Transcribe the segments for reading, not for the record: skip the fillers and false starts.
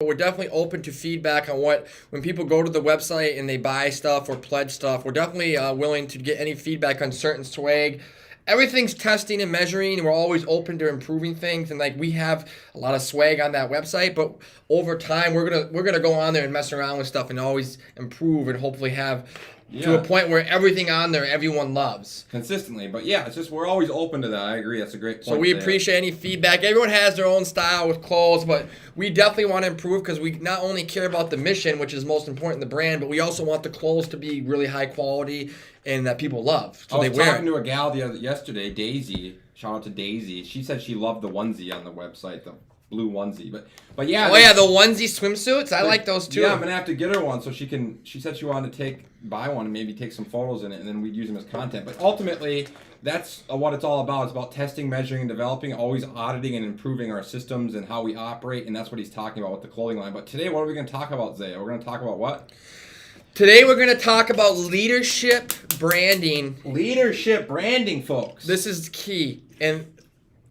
We're definitely open to feedback on when people go to the website and they buy stuff or pledge stuff. We're definitely willing to get any feedback on certain swag. Everything's testing and measuring, and we're always open to improving things. And like we have a lot of swag on that website, but over time we're gonna go on there and mess around with stuff and always improve and hopefully have to a point where everything on there everyone loves consistently. But yeah, it's just we're always open to that. I agree. That's a great point. So we appreciate any feedback. Everyone has their own style with clothes, but we definitely want to improve because we not only care about the mission, which is most important in the brand, but we also want the clothes to be really high quality and that people love. So I was talking to a gal yesterday, Daisy. Shout out to Daisy. She said she loved the onesie on the website, the blue onesie. But yeah. Oh yeah, the onesie swimsuits. I like those too. Yeah, I'm gonna have to get her one so she can. She said she wanted to buy one and maybe take some photos in it, and then we'd use them as content. But ultimately, that's what it's all about. It's about testing, measuring, and developing, always auditing and improving our systems and how we operate. And that's what he's talking about with the clothing line. But today, what are we going to talk about, Zaya? We're going to talk about what? Today, we're going to talk about leadership branding. Leadership branding, folks. This is key. And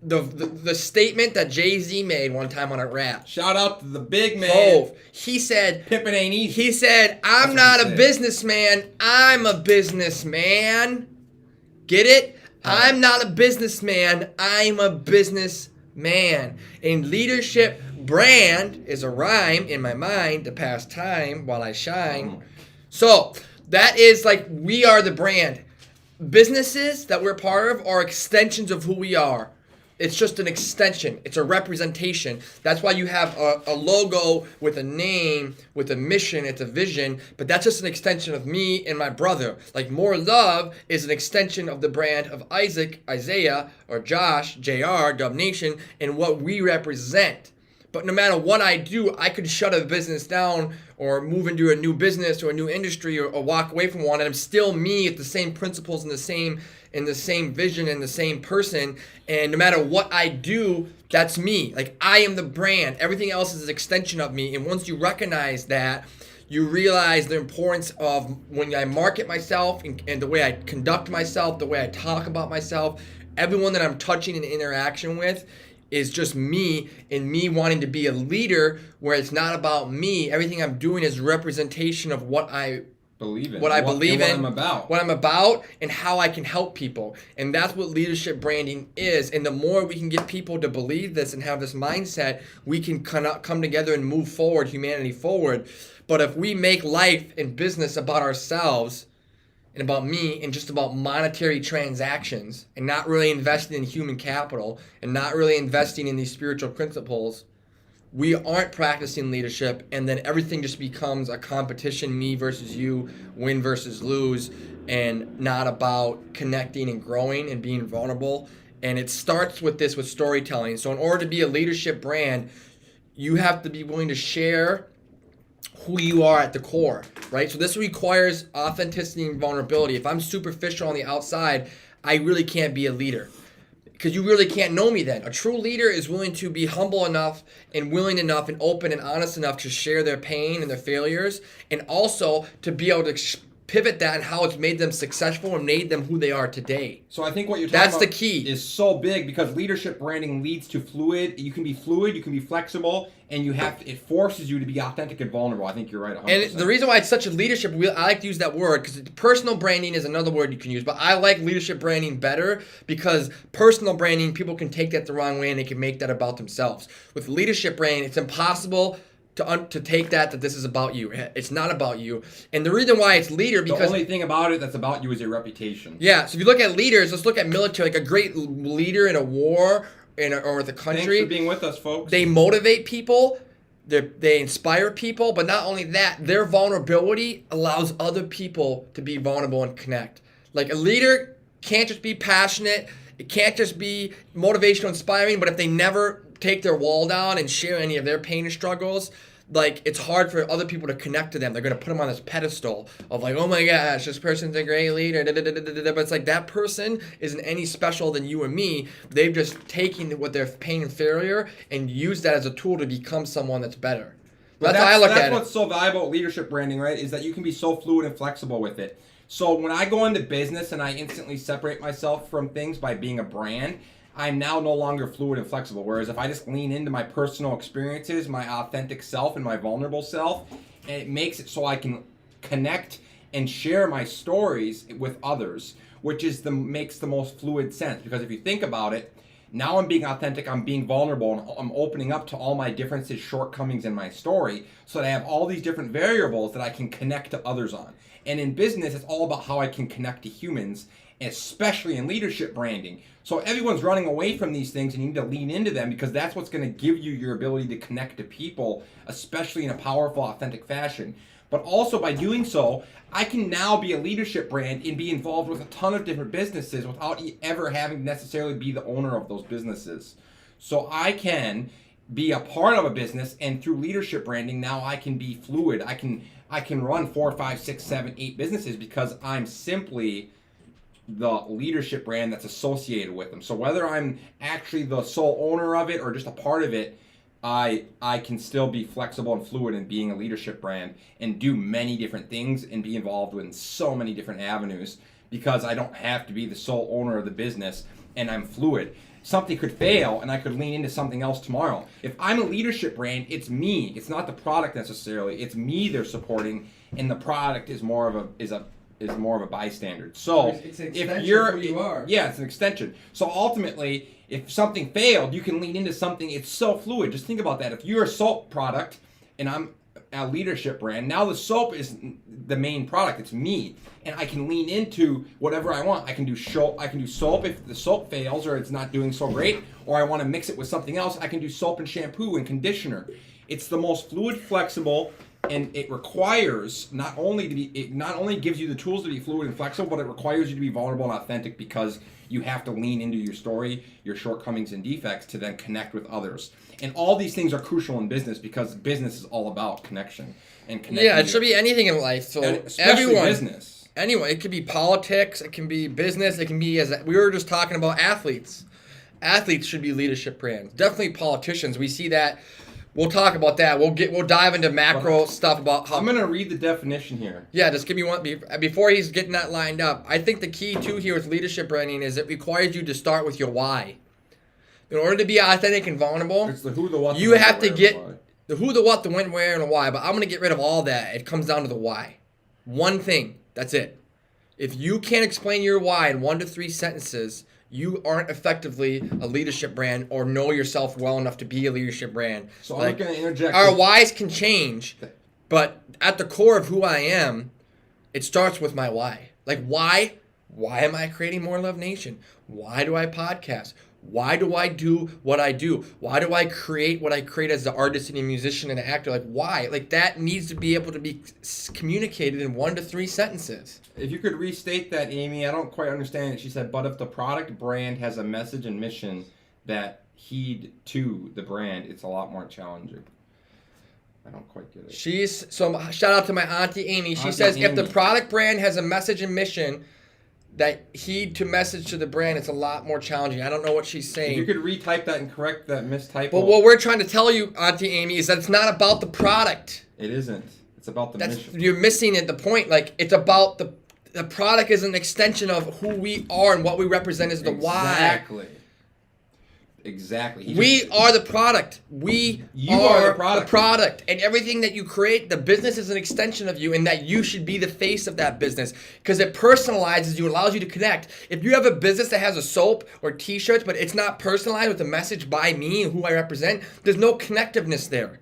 the statement that Jay-Z made one time on a rap. Shout out to the big man. Hove. He said, pimpin' ain't easy. He said, I'm not a businessman, I'm a businessman. Get it? I'm not a businessman, I'm a businessman. And leadership brand is a rhyme in my mind to pass time while I shine. So that is like we are the brand. Businesses that we're part of are extensions of who we are. It's just an extension. It's a representation. That's why you have a logo with a name, with a mission, it's a vision, but that's just an extension of me and my brother. Like More Love is an extension of the brand of Isaac, Isaiah, or Josh, JR, Dub Nation, and what we represent. But no matter what I do, I could shut a business down or move into a new business or a new industry or walk away from one, and I'm still me with the same principles and the same vision and the same person. And no matter what I do, that's me. Like I am the brand. Everything else is an extension of me. And once you recognize that, you realize the importance of when I market myself and the way I conduct myself, the way I talk about myself, everyone that I'm touching and interaction with is just me and me wanting to be a leader where it's not about me. Everything I'm doing is representation of what I believe in, what I'm about, and how I can help people. And that's what leadership branding is. And the more we can get people to believe this and have this mindset, we can come together and move forward, humanity forward. But if we make life and business about ourselves and about me and just about monetary transactions and not really investing in human capital and not really investing in these spiritual principles, we aren't practicing leadership, and then everything just becomes a competition, me versus you, win versus lose, and not about connecting and growing and being vulnerable. And it starts with storytelling. So in order to be a leadership brand, you have to be willing to share who you are at the core, right? So this requires authenticity and vulnerability. If I'm superficial on the outside, I really can't be a leader because you really can't know me then. A true leader is willing to be humble enough and willing enough and open and honest enough to share their pain and their failures, and also to be able to pivot that and how it's made them successful and made them who they are today. So I think what you're talking about the key is so big because leadership branding leads to fluid. You can be fluid, you can be flexible, and it forces you to be authentic and vulnerable. I think you're right 100%. And the reason why it's such a leadership, I like to use that word because personal branding is another word you can use, but I like leadership branding better because personal branding, people can take that the wrong way and they can make that about themselves. With leadership branding, it's impossible to take that this is about you. It's not about you. And the reason why it's leader because the only thing about it that's about you is your reputation. Yeah, so if you look at leaders, let's look at military, like a great leader in a war or the country. Thanks for being with us, folks. They motivate people, they inspire people, but not only that, their vulnerability allows other people to be vulnerable and connect. Like a leader can't just be passionate, it can't just be motivational, inspiring, but if they never take their wall down and share any of their pain and struggles, like it's hard for other people to connect to them. They're going to put them on this pedestal of like, oh my gosh, this person's a great leader, but it's like that person isn't any special than you or me. They've just taken what their pain and failure and used that as a tool to become someone that's better. That's how I look at it. That's what's so valuable with leadership branding, right? Is that you can be so fluid and flexible with it. So when I go into business and I instantly separate myself from things by being a brand, I'm now no longer fluid and flexible. Whereas if I just lean into my personal experiences, my authentic self and my vulnerable self, and it makes it so I can connect and share my stories with others, which is makes the most fluid sense. Because if you think about it, now I'm being authentic, I'm being vulnerable, and I'm opening up to all my differences, shortcomings in my story, so that I have all these different variables that I can connect to others on. And in business, it's all about how I can connect to humans, especially in leadership branding. So everyone's running away from these things, and you need to lean into them, because that's what's going to give you your ability to connect to people, especially in a powerful, authentic fashion. But also by doing so, I can now be a leadership brand and be involved with a ton of different businesses without ever having to necessarily be the owner of those businesses. So I can be a part of a business, and through leadership branding, now I can be fluid. I can run 4, 5, 6, 7, 8 businesses because I'm simply the leadership brand that's associated with them. So whether I'm actually the sole owner of it or just a part of it, I can still be flexible and fluid in being a leadership brand and do many different things and be involved in so many different avenues, because I don't have to be the sole owner of the business, and I'm fluid. Something could fail and I could lean into something else tomorrow. If I'm a leadership brand, it's me. It's not the product necessarily. It's me they're supporting, and the product is more of a bystander. So it's an extension if you're of who you are. Yeah, it's an extension. So ultimately, if something failed, you can lean into something. It's so fluid. Just think about that. If you're a soap product and I'm a leadership brand, now the soap is the main product. It's me, and I can lean into whatever I want. I can do soap if the soap fails or it's not doing so great, or I want to mix it with something else. I can do soap and shampoo and conditioner. It's the most fluid, flexible, and it requires not only gives you the tools to be fluid and flexible, but it requires you to be vulnerable and authentic, because you have to lean into your story, your shortcomings and defects, to then connect with others. And all these things are crucial in business, because business is all about connection and connecting. Yeah, it should be anything in life. So especially everyone, business. Anyway, it could be politics, it can be business, it can be, as we were just talking about, athletes. Athletes should be leadership brands. Definitely politicians. We see that. We'll talk about that. We'll dive into macro stuff about how. I'm gonna read the definition here. Yeah, just give me one before he's getting that lined up. I think the key too here with leadership branding is it requires you to start with your why. In order to be authentic and vulnerable, It's the who, the what, you the when, have the to where, get the why. the who, the what, the when, where, and the why. But I'm gonna get rid of all that. It comes down to the why. One thing. That's it. If you can't explain your why in 1 to 3 sentences, you aren't effectively a leadership brand or know yourself well enough to be a leadership brand. So I'm going to interject. Our whys can change, but at the core of who I am, it starts with my why. Like, why? Why am I creating More Love Nation? Why do I podcast? Why do I do what I do? Why do I create what I create as an artist and a musician and an actor? Like, why? Like, that needs to be able to be communicated in 1 to 3 sentences. If you could restate that, Amy, I don't quite understand it. She said, but if the product brand has a message and mission that heed to the brand, it's a lot more challenging. I don't quite get it. So shout out to my auntie Amy. She says, if the product brand has a message and mission that heed to message to the brand, it's a lot more challenging. I don't know what she's saying. If you could retype that and correct that mistype. But what we're trying to tell you, Auntie Amy, is that it's not about the product. It isn't. It's about the mission. You're missing it, the point. Like, it's about the product is an extension of who we are and what we represent is the why. Exactly. We are the product. You are the product. And everything that you create, the business is an extension of you, and that you should be the face of that business, because it personalizes you, allows you to connect. If you have a business that has a soap or t-shirts, but it's not personalized with a message by me and who I represent, there's no connectiveness there.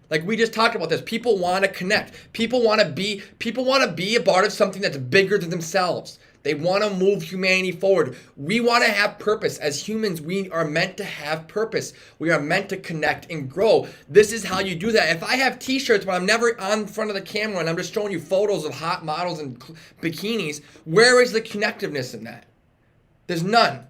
Like we just talked about this. People want to connect. People want to be a part of something that's bigger than themselves. They want to move humanity forward. We want to have purpose. As humans, we are meant to have purpose. We are meant to connect and grow. This is how you do that. If I have t-shirts, but I'm never on front of the camera and I'm just showing you photos of hot models and bikinis, where is the connectiveness in that? There's none.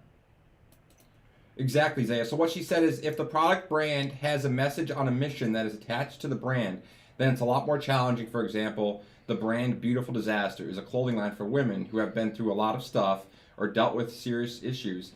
Exactly, Zaya. So what she said is, if the product brand has a message on a mission that is attached to the brand, then it's a lot more challenging. For example, the brand Beautiful Disaster is a clothing line for women who have been through a lot of stuff or dealt with serious issues,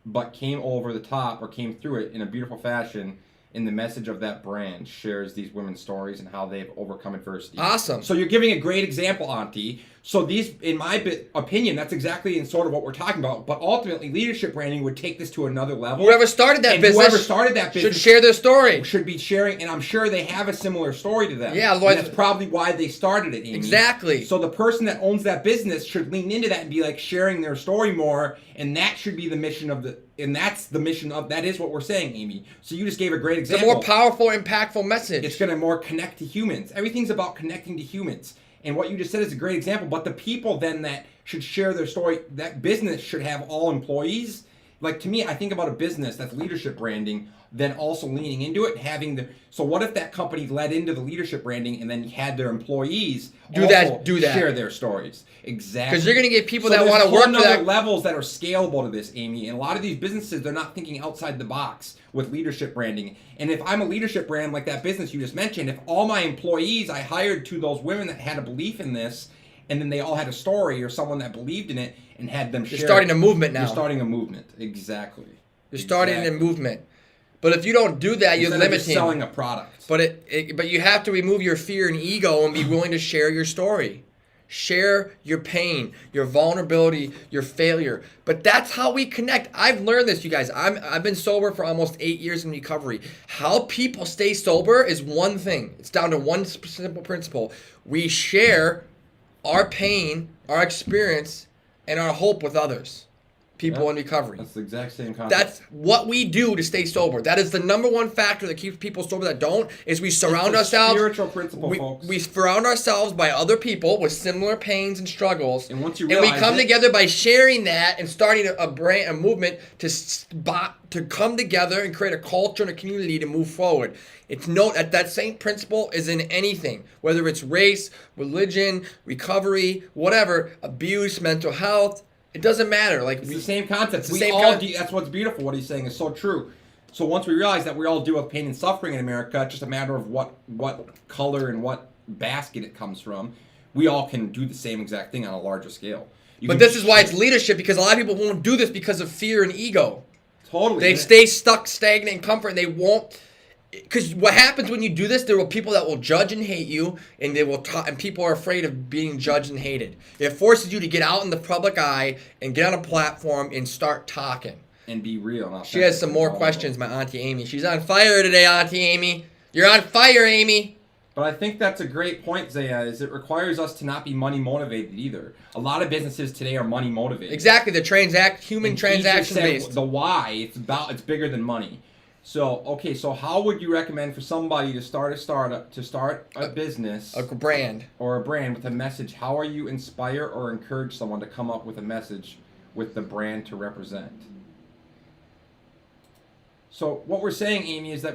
but came over the top or came through it in a beautiful fashion and the message of that brand shares these women's stories and how they've overcome adversity. Awesome. So you're giving a great example, Auntie. So these, in my opinion, that's exactly in sort of what we're talking about. But ultimately, leadership branding would take this to another level. Whoever started that business should share their story. Should be sharing, and I'm sure they have a similar story to them. Yeah, otherwise and that's probably why they started it, Amy. Exactly. So the person that owns that business should lean into that and be like sharing their story more, and that should be the mission of the. And that's the mission of that is what we're saying, Amy. So you just gave a great example. The more powerful, impactful message. It's going to more connect to humans. Everything's about connecting to humans. And what you just said is a great example. But the people then that should share their story, that business should have all employees. Like to me, I think about a business that's leadership branding, then also leaning into it, having the. So what if that company led into the leadership branding and then had their employees do that share their stories? Exactly. Because you're going to get people that want to work for that. Levels that are scalable to this, Amy. And a lot of these businesses, they're not thinking outside the box with leadership branding. And if I'm a leadership brand like that business you just mentioned, if all my employees I hired to those women that had a belief in this, and then they all had a story or someone that believed in it and had them share. You're starting a movement now. You're starting a movement. Exactly. You're starting a movement. But if you don't do that, you're limiting. Just selling a product. But you have to remove your fear and ego and be willing to share your story. Share your pain, your vulnerability, your failure. But that's how we connect. I've learned this, you guys. I've been sober for almost 8 years in recovery. How people stay sober is one thing. It's down to one simple principle. We share our pain, our experience, and our hope with others. People in recovery. That's the exact same concept. That's what we do to stay sober. That is the number one factor that keeps people sober that don't, is we surround ourselves. Spiritual principle, folks. We surround ourselves by other people with similar pains and struggles. And once you realize we come together by sharing that and starting a movement to come together and create a culture and a community to move forward. It's that same principle is in anything, whether it's race, religion, recovery, whatever, abuse, mental health. It doesn't matter. Like it's the same concept. That's what's beautiful. What he's saying is so true. So once we realize that we all deal with pain and suffering in America, it's just a matter of what color and what basket it comes from. We all can do the same exact thing on a larger scale. But this is why it's leadership, because a lot of people won't do this because of fear and ego. Totally. They stay stuck, stagnant in comfort, and they won't. Because what happens when you do this, there are people that will judge and hate you, and they will and people are afraid of being judged and hated. It forces you to get out in the public eye and get on a platform and start talking. And be real. She has some more questions, my Auntie Amy. She's on fire today, Auntie Amy. You're on fire, Amy. But I think that's a great point, Zaya, is it requires us to not be money motivated either. A lot of businesses today are money motivated. Exactly, the human transaction based. The why, it's bigger than money. So how would you recommend for somebody to start a business, a brand, or a brand with a message? How are you inspire or encourage someone to come up with a message with the brand to represent? So what we're saying, Amy, is that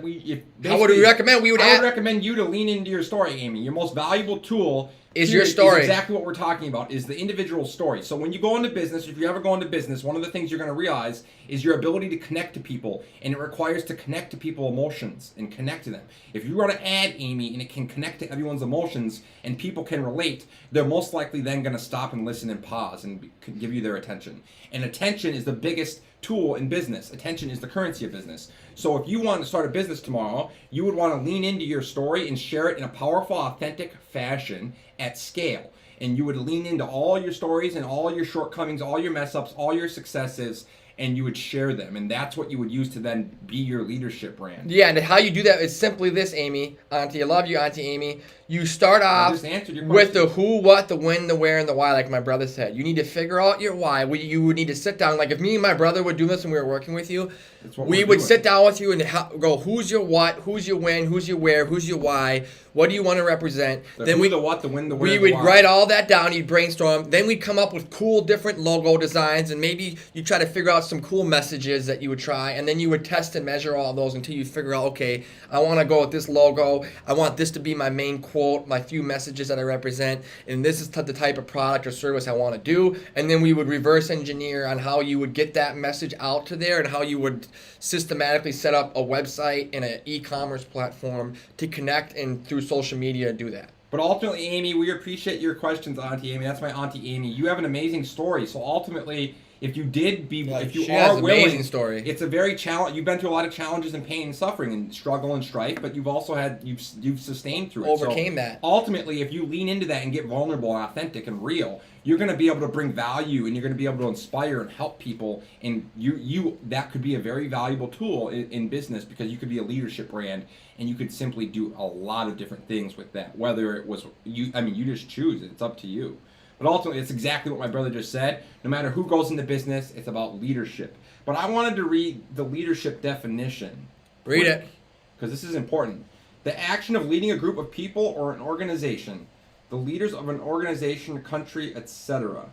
how would we recommend? I would recommend you to lean into your story, Amy. Your most valuable tool is your story. Is exactly what we're talking about, is the individual story. So when you go into business, if you ever go into business, one of the things you're going to realize is your ability to connect to people, and it requires to connect to people's emotions and connect to them. If you run an ad, Amy, and it can connect to everyone's emotions and people can relate, they're most likely then going to stop and listen and pause and give you their attention. And attention is the biggest tool in business. Attention is the currency of business. So if you want to start a business tomorrow, you would want to lean into your story and share it in a powerful, authentic fashion at scale. And you would lean into all your stories and all your shortcomings, all your mess ups, all your successes, and you would share them. And that's what you would use to then be your leadership brand. Yeah, and how you do that is simply this, Amy. Auntie, I love you, Auntie Amy. You start off with the who, what, the when, the where, and the why, like my brother said. You need to figure out your why. You would need to sit down. Like if me and my brother would do this and we were working with you, we would sit down with you and go, who's your what, who's your when, who's your where, who's your why, what do you want to represent? Then the what, the when, the where, we would write all that down, you'd brainstorm. Then we'd come up with cool different logo designs, and maybe you try to figure out some cool messages that you would try, and then you would test and measure all those until you figure out, okay, I want to go with this logo. I want this to be my main quote, my few messages that I represent, and this is the type of product or service I want to do. And then we would reverse engineer on how you would get that message out to there and how you would systematically set up a website and an e-commerce platform to connect and through social media do that. But ultimately, Amy, we appreciate your questions, Auntie Amy. That's my Auntie Amy. You have an amazing story. So ultimately, if you did be, Yeah, if you she has are an willing, amazing story. it's a very challenge. You've been through a lot of challenges and pain and suffering and struggle and strife, but you've also had you've sustained through it. Overcame so that. Ultimately, if you lean into that and get vulnerable and authentic and real, you're going to be able to bring value and you're going to be able to inspire and help people. And you that could be a very valuable tool in business, because you could be a leadership brand and you could simply do a lot of different things with that. Whether it was you, I mean, you just choose it. It's up to you. But ultimately, it's exactly what my brother just said. No matter who goes into business, it's about leadership. But I wanted to read the leadership definition. Read it. Because this is important. The action of leading a group of people or an organization. The leaders of an organization, country, etc.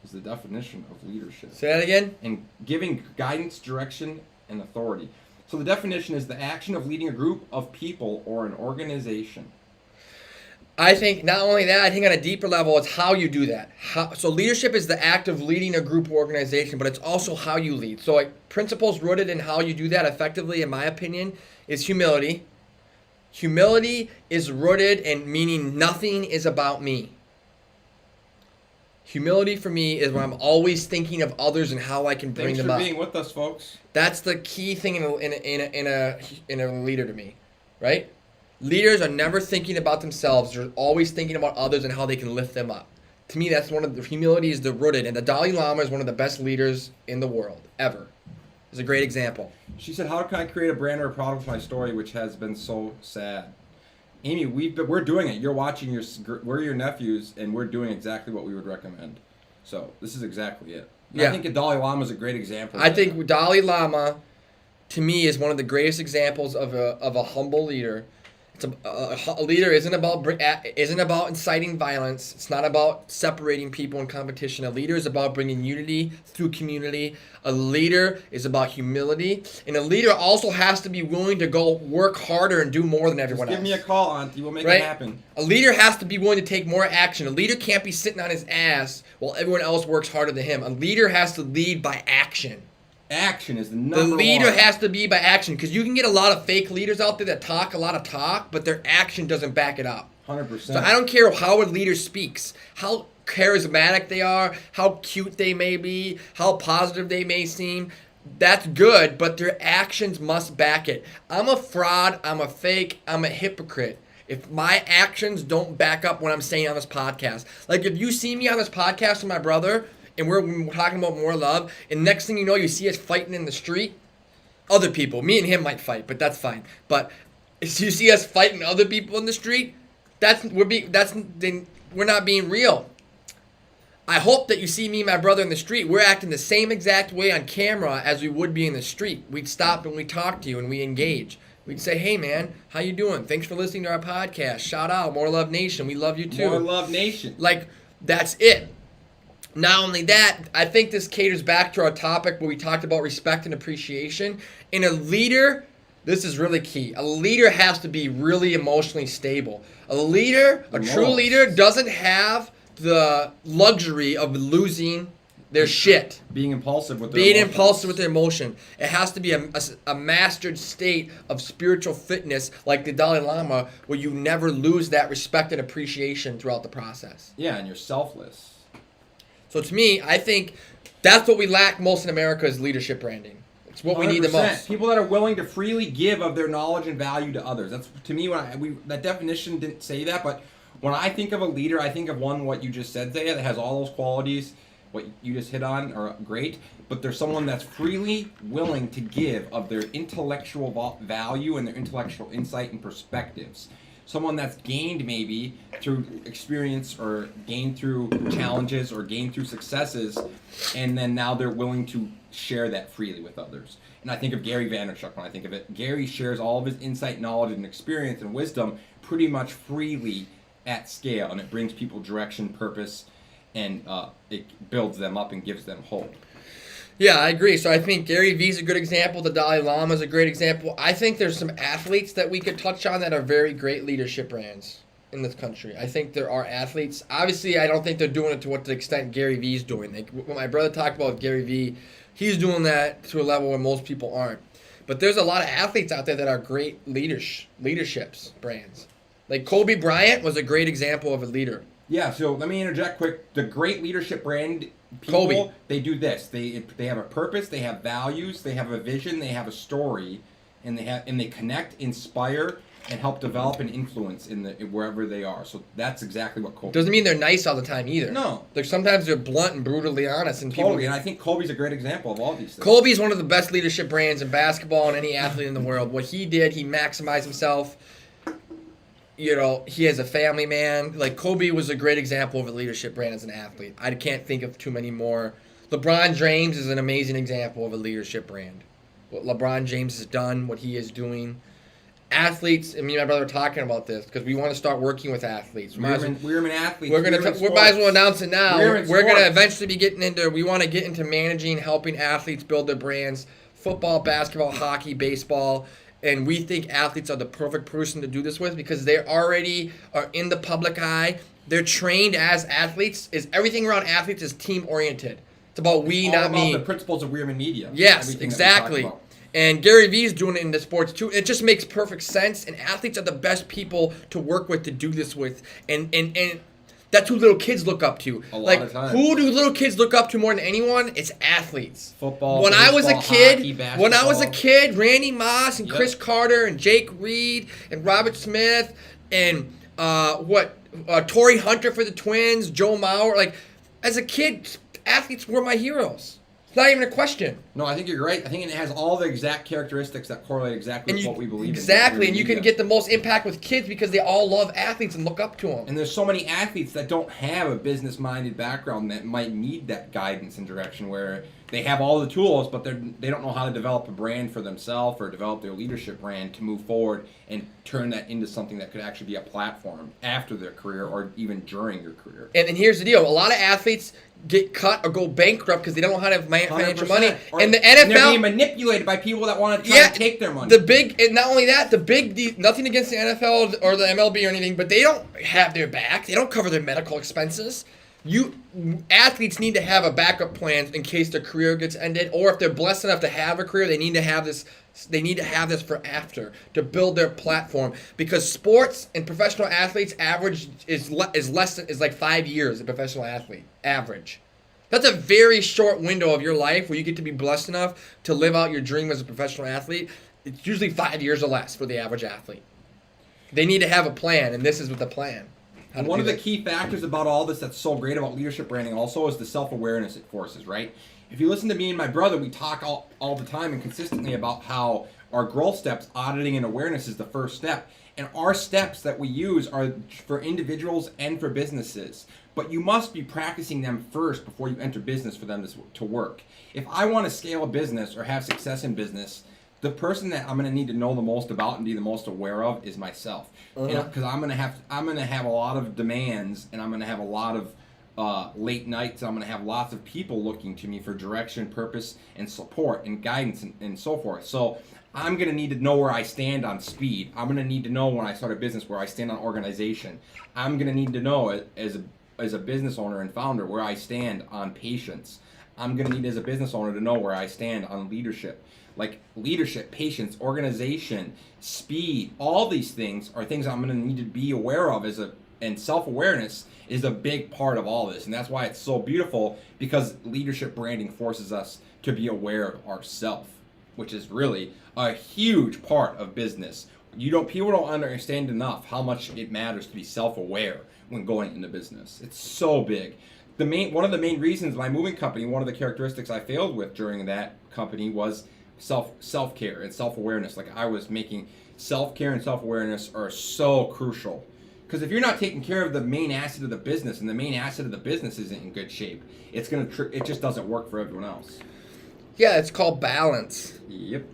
is the definition of leadership. Say that again. And giving guidance, direction, and authority. So the definition is the action of leading a group of people or an organization. I think not only that, I think on a deeper level, it's how you do that. So leadership is the act of leading a group or organization, but it's also how you lead. So like principles rooted in how you do that effectively, in my opinion, is humility. Humility is rooted in meaning nothing is about me. Humility for me is when I'm always thinking of others and how I can bring them up. Thanks for being with us, folks. That's the key thing in a leader to me, right? Leaders are never thinking about themselves. They're always thinking about others and how they can lift them up. To me, that's one of the humility is the rooted. And the Dalai Lama is one of the best leaders in the world, ever. It's a great example. She said, how can I create a brand or a product with my story, which has been so sad? Amy, we're doing it. You're watching, we're your nephews, and we're doing exactly what we would recommend. So this is exactly it. Yeah. I think the Dalai Lama is a great example. I think Dalai Lama, to me, is one of the greatest examples of a humble leader. It's a leader isn't about inciting violence. It's not about separating people in competition. A leader is about bringing unity through community. A leader is about humility, and a leader also has to be willing to go work harder and do more than everyone else. Give me a call, Auntie. We'll make it happen. A leader has to be willing to take more action. A leader can't be sitting on his ass while everyone else works harder than him. A leader has to lead by action. Action is the number one. The leader has to be by action, because you can get a lot of fake leaders out there that talk a lot of talk, but their action doesn't back it up. 100%. So I don't care how a leader speaks, how charismatic they are, how cute they may be, how positive they may seem. That's good, but their actions must back it. I'm a fraud, I'm a fake, I'm a hypocrite if my actions don't back up what I'm saying on this podcast. Like if you see me on this podcast with my brother, and we're talking about more love, and next thing you know, you see us fighting in the street. Other people, me and him might fight, but that's fine. But if you see us fighting other people in the street, we're not being real. I hope that you see me and my brother in the street. We're acting the same exact way on camera as we would be in the street. We'd stop and we talk to you and we engage. We'd say, hey man, how you doing? Thanks for listening to our podcast. Shout out, More Love Nation. We love you too. More Love Nation. Like, that's it. Not only that, I think this caters back to our topic where we talked about respect and appreciation. And a leader, this is really key. A leader has to be really emotionally stable. A true leader doesn't have the luxury of losing their shit. Being impulsive with their emotion. It has to be a mastered state of spiritual fitness like the Dalai Lama, where you never lose that respect and appreciation throughout the process. Yeah, and you're selfless. So to me, I think that's what we lack most in America is leadership branding. It's what we need the most. People that are willing to freely give of their knowledge and value to others. That's, to me, that definition didn't say that, but when I think of a leader, I think of what you just said there, that has all those qualities. What you just hit on are great, but there's someone that's freely willing to give of their intellectual value and their intellectual insight and perspectives. Someone that's gained maybe through experience or gained through challenges or gained through successes, and then now they're willing to share that freely with others. And I think of Gary Vaynerchuk when I think of it. Gary shares all of his insight, knowledge, and experience and wisdom pretty much freely at scale, and it brings people direction, purpose, and it builds them up and gives them hope. Yeah, I agree. So I think Gary Vee is a good example. The Dalai Lama is a great example. I think there's some athletes that we could touch on that are very great leadership brands in this country. I think there are athletes. Obviously, I don't think they're doing it to what the extent Gary Vee's doing. Like, when my brother talked about Gary Vee, he's doing that to a level where most people aren't. But there's a lot of athletes out there that are great leaderships brands. Like Kobe Bryant was a great example of a leader. Yeah, so let me interject quick. The great leadership brand people, Kobe. they do this. They have a purpose, they have values, they have a vision, they have a story, and they connect, inspire, and help develop and influence in wherever they are. So that's exactly what Kobe. Doesn't mean they're nice all the time either. No. Like sometimes they're blunt and brutally honest, and people. Totally, and I think Kobe's a great example of all these things. Kobe's one of the best leadership brands in basketball and any athlete in the world. What he did, he maximized himself. You know, he has a family man. Like, Kobe was a great example of a leadership brand as an athlete. I can't think of too many more. LeBron James is an amazing example of a leadership brand. What LeBron James has done, what he is doing. Athletes, and me and my brother are talking about this because we want to start working with athletes. We're athletes. We might as well announce it now. We're going to eventually be we want to get into managing, helping athletes build their brands. Football, basketball, hockey, baseball. And we think athletes are the perfect person to do this with because they already are in the public eye. They're trained as athletes. Everything around athletes is team oriented. It's about we, not me. The principles of Weirman Media. Yes, exactly. And Gary Vee is doing it in the sports too. It just makes perfect sense. And athletes are the best people to work with, to do this with. And that's who little kids look up to. A lot of times. Who do little kids look up to more than anyone? It's athletes. Football, When baseball, I was a kid, hockey, basketball. when I was a kid, Randy Moss and Chris Carter and Jake Reed and Robert Smith and Torrey Hunter for the Twins, Joe Mauer. Like, as a kid, athletes were my heroes. It's not even a question. No, I think you're right. I think it has all the exact characteristics that correlate exactly with what we believe in. Exactly, and you can get the most impact with kids because they all love athletes and look up to them. And there's so many athletes that don't have a business-minded background that might need that guidance and direction where they have all the tools, but they don't know how to develop a brand for themselves or develop their leadership brand to move forward and turn that into something that could actually be a platform after their career or even during your career. And here's the deal. A lot of athletes get cut or go bankrupt because they don't know how to have financial money. And the NFL... And they're being manipulated by people that want to try to take their money. And not only that, nothing against the NFL or the MLB or anything, but they don't have their back. They don't cover their medical expenses. Athletes need to have a backup plan in case their career gets ended, or if they're blessed enough to have a career, they need to have this. They need to have this for after to build their platform, because sports and professional athletes average is like 5 years. A professional athlete average. That's a very short window of your life where you get to be blessed enough to live out your dream as a professional athlete. It's usually 5 years or less for the average athlete. They need to have a plan, and this is with the plan. And one of the key factors about all this that's so great about leadership branding also is the self-awareness it forces, right? If you listen to me and my brother, we talk all the time and consistently about how our growth steps, auditing and awareness, is the first step. And our steps that we use are for individuals and for businesses. But you must be practicing them first before you enter business for them to work. If I want to scale a business or have success in business, the person that I'm going to need to know the most about and be the most aware of is myself, because I'm going to have a lot of demands, and I'm going to have a lot of late nights. I'm going to have lots of people looking to me for direction, purpose, and support and guidance and so forth. So I'm going to need to know where I stand on speed. I'm going to need to know when I start a business where I stand on organization. I'm going to need to know as a business owner and founder where I stand on patience. I'm going to need as a business owner to know where I stand on leadership. Like leadership, patience, organization, speed, all these things are things I'm going to need to be aware of and self-awareness is a big part of all this. And that's why it's so beautiful, because leadership branding forces us to be aware of ourselves, which is really a huge part of business. People don't understand enough how much it matters to be self-aware when going into business. It's so big. One of the main reasons my moving company, one of the characteristics I failed with during that company was self-care and self-awareness. Like, I was making self-care and self-awareness are so crucial, because if you're not taking care of the main asset of the business, and the main asset of the business isn't in good shape, it just doesn't work for everyone else. Yeah, it's called balance. Yep.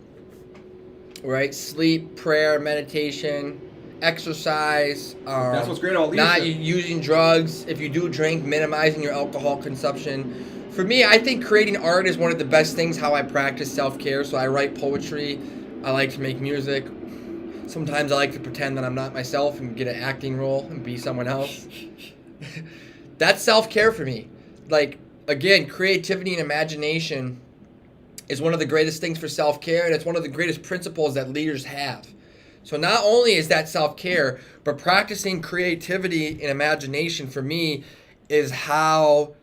Right? Sleep, prayer, meditation, exercise. That's what's great about leadership. Not using drugs. If you do drink, minimizing your alcohol consumption. For me, I think creating art is one of the best things, how I practice self-care. So I write poetry. I like to make music. Sometimes I like to pretend that I'm not myself and get an acting role and be someone else. That's self-care for me. Like, again, creativity and imagination is one of the greatest things for self-care, and it's one of the greatest principles that leaders have. So not only is that self-care, but practicing creativity and imagination for me is how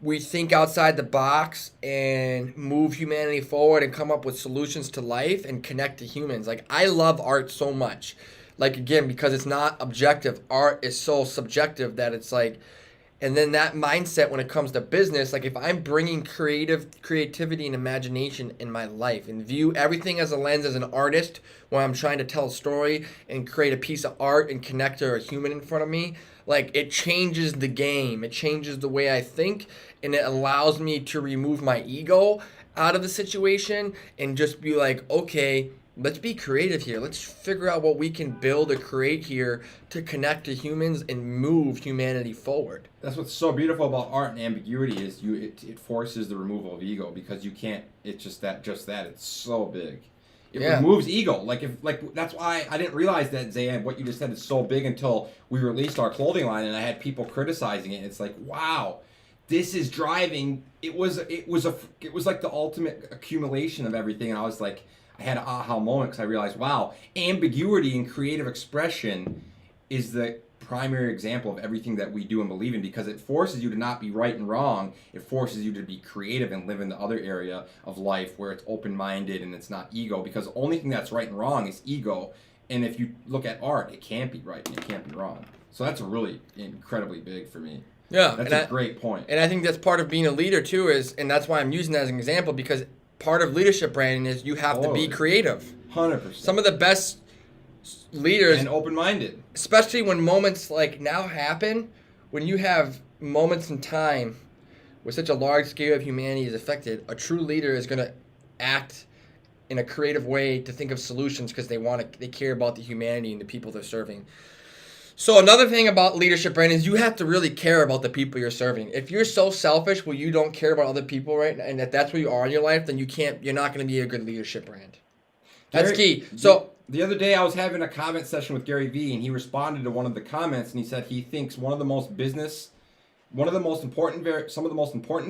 we think outside the box and move humanity forward and come up with solutions to life and connect to humans. Like, I love art so much. Like, again, because it's not objective. Art is so subjective that it's like, and then that mindset when it comes to business, like if I'm bringing creativity and imagination in my life and view everything as a lens as an artist when I'm trying to tell a story and create a piece of art and connect to a human in front of me, like it changes the game. It changes the way I think, and it allows me to remove my ego out of the situation and just be like, okay, let's be creative here. Let's figure out what we can build or create here to connect to humans and move humanity forward. That's what's so beautiful about art and ambiguity is it forces the removal of ego, because you can't. It's just that it's so big. It removes ego. Like that's why I didn't realize that, Zayn, what you just said is so big until we released our clothing line and I had people criticizing it. It's like, wow, this is driving. It was like the ultimate accumulation of everything, and I was like, I had an aha moment because I realized, wow, ambiguity and creative expression is the primary example of everything that we do and believe in, because it forces you to not be right and wrong. It forces you to be creative and live in the other area of life where it's open-minded and it's not ego, because the only thing that's right and wrong is ego. And if you look at art, it can't be right and it can't be wrong. So that's really incredibly big for me. Yeah. That's a great point. And I think that's part of being a leader too, and that's why I'm using that as an example, because part of leadership branding is you have to be creative. 100%. Some of the best leaders, and open-minded, especially when moments like now happen, when you have moments in time where such a large scale of humanity is affected, a true leader is going to act in a creative way to think of solutions because they care about the humanity and the people they're serving. So another thing about leadership branding is you have to really care about the people you're serving. If you're so selfish where you don't care about other people, right, and that's where you are in your life, then you're not going to be a good leadership brand. That's key. So the other day I was having a comment session with Gary Vee, and he responded to one of the comments, and he said he thinks some of the most important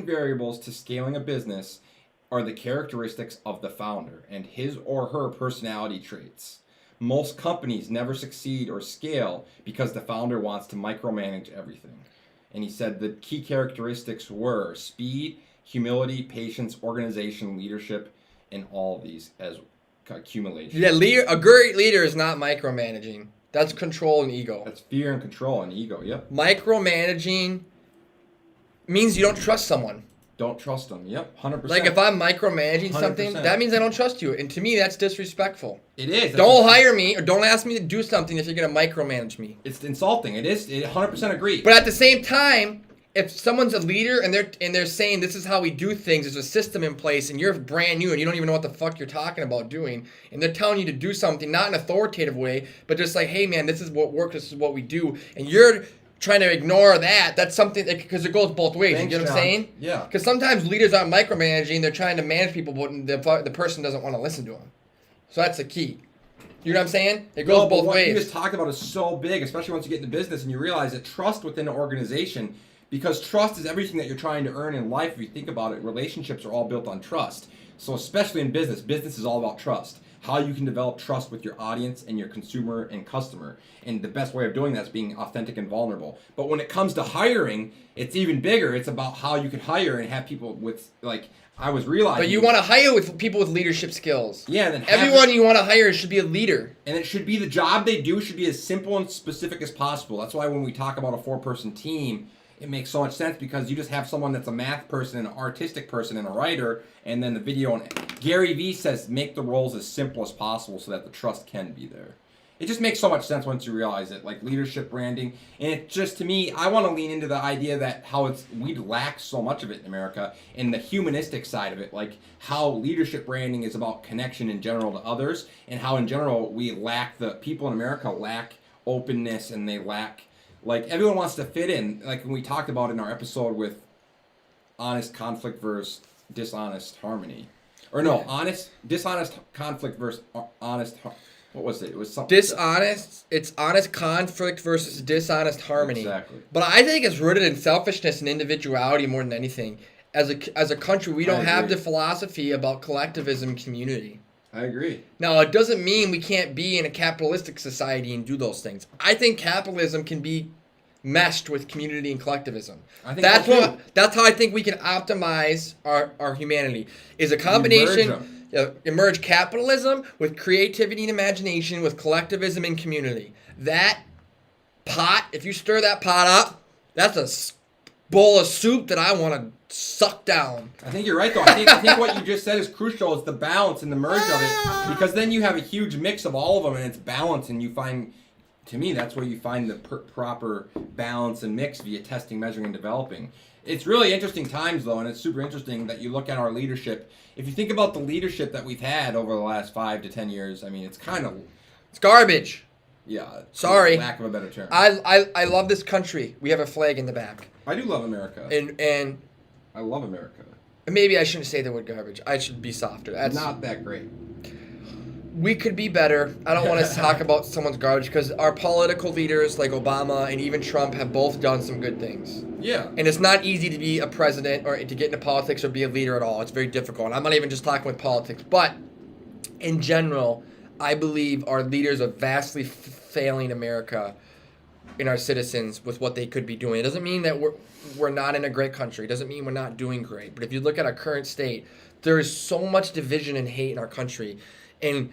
variables to scaling a business are the characteristics of the founder and his or her personality traits. Most companies never succeed or scale because the founder wants to micromanage everything. And he said the key characteristics were speed, humility, patience, organization, leadership, and all of these as accumulation. Yeah, a great leader is not micromanaging. That's control and ego. That's fear and control and ego, yep. Micromanaging means you don't trust someone. Don't trust them, yep, 100%. Like if I'm micromanaging 100%. something, that means I don't trust you. And to me, that's disrespectful. It is. Don't hire me or don't ask me to do something if you're going to micromanage me. It's insulting. It is. 100% agree. But at the same time, if someone's a leader and they're saying this is how we do things, there's a system in place, and you're brand new and you don't even know what the fuck you're talking about doing, and they're telling you to do something, not in an authoritative way, but just like, hey man, this is what works, this is what we do, and you're trying to ignore that's something, because it goes both ways. Thanks, you get what I'm saying? Yeah. Because sometimes leaders aren't micromanaging, they're trying to manage people, but the person doesn't want to listen to them. So that's the key. You know what I'm saying? It goes both what ways. you just talked about is so big, especially once you get into business and you realize that trust within an organization, because trust is everything that you're trying to earn in life. If you think about it, relationships are all built on trust. So especially in business is all about trust. How you can develop trust with your audience and your consumer and customer. And the best way of doing that is being authentic and vulnerable. But when it comes to hiring, it's even bigger. It's about how you can hire and have people with, like, I was realizing. But you want to hire with people with leadership skills. Yeah. And then everyone you want to hire should be a leader. And it should be the job they do should be as simple and specific as possible. That's why when we talk about a 4-person team, it makes so much sense, because you just have someone that's a math person, an artistic person, and a writer, and then the video. And Gary Vee says make the roles as simple as possible so that the trust can be there. It just makes so much sense once you realize it, like leadership branding. And it just, to me, I want to lean into the idea that we lack so much of it in America, and the humanistic side of it, like how leadership branding is about connection in general to others, and how in general the people in America lack openness, and they lack, like, everyone wants to fit in. Like when we talked about in our episode with honest conflict versus dishonest harmony. Or no, dishonest conflict versus honest what was it? It was something. It's honest conflict versus dishonest harmony. Exactly. But I think it's rooted in selfishness and individuality more than anything. As a country, we don't have the philosophy about collectivism and community. I agree. Now, it doesn't mean we can't be in a capitalistic society and do those things. I think capitalism can be meshed with community and collectivism. I think so too. That's how I think we can optimize our humanity. Is a combination emerge capitalism with creativity and imagination with collectivism and community. That pot, if you stir that pot up, that's a bowl of soup that I want to suck down. I think you're right, though. I think what you just said is crucial. Is the balance and the merge of it, because then you have a huge mix of all of them, and it's balanced, and you find, to me, that's where you find the proper balance and mix via testing, measuring, and developing. It's really interesting times, though, and it's super interesting that you look at our leadership. If you think about the leadership that we've had over the last 5 to 10 years, I mean, it's garbage. Yeah. Sorry. Lack of a better term. I love this country. We have a flag in the back. I do love America. And I love America. Maybe I shouldn't say the word garbage. I should be softer. That's not that great. We could be better. I don't want to talk about someone's garbage because our political leaders like Obama and even Trump have both done some good things. Yeah. And it's not easy to be a president or to get into politics or be a leader at all. It's very difficult. And I'm not even just talking with politics. But in general, I believe our leaders are vastly failing America and our citizens with what they could be doing. It doesn't mean that we're not in a great country. It doesn't mean we're not doing great. But if you look at our current state, there is so much division and hate in our country. And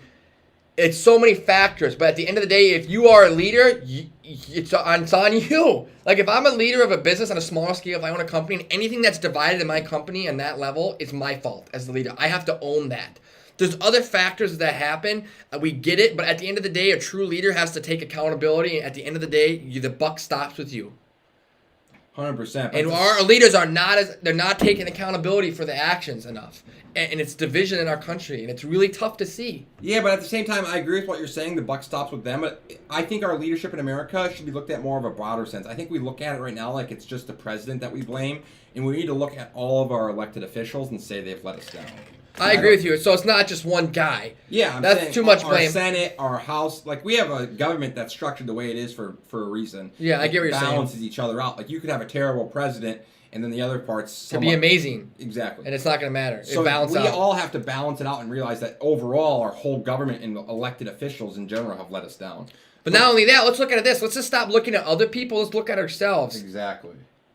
it's so many factors. But at the end of the day, if you are a leader, it's on you. Like if I'm a leader of a business on a smaller scale, if I own a company, and anything that's divided in my company on that level, it's my fault as the leader. I have to own that. There's other factors that happen. We get it. But at the end of the day, a true leader has to take accountability. And at the end of the day, the buck stops with you. 100%. And our leaders are they're not taking accountability for the actions enough. And it's division in our country, and it's really tough to see. Yeah, but at the same time, I agree with what you're saying. The buck stops with them. But I think our leadership in America should be looked at more of a broader sense. I think we look at it right now like it's just the president that we blame, and we need to look at all of our elected officials and say they've let us down. I agree with you. So it's not just one guy. Yeah, that's saying too much blame. Our Senate, our House, like we have a government that's structured the way it is for a reason. Yeah, I get what you're saying. Balances each other out. Like you could have a terrible president, and then the other parts could be amazing. Exactly. And it's not going to matter. So we all have to balance it out and realize that overall, our whole government and elected officials in general have let us down. But not only that, let's look at this. Let's just stop looking at other people. Let's look at ourselves. Exactly.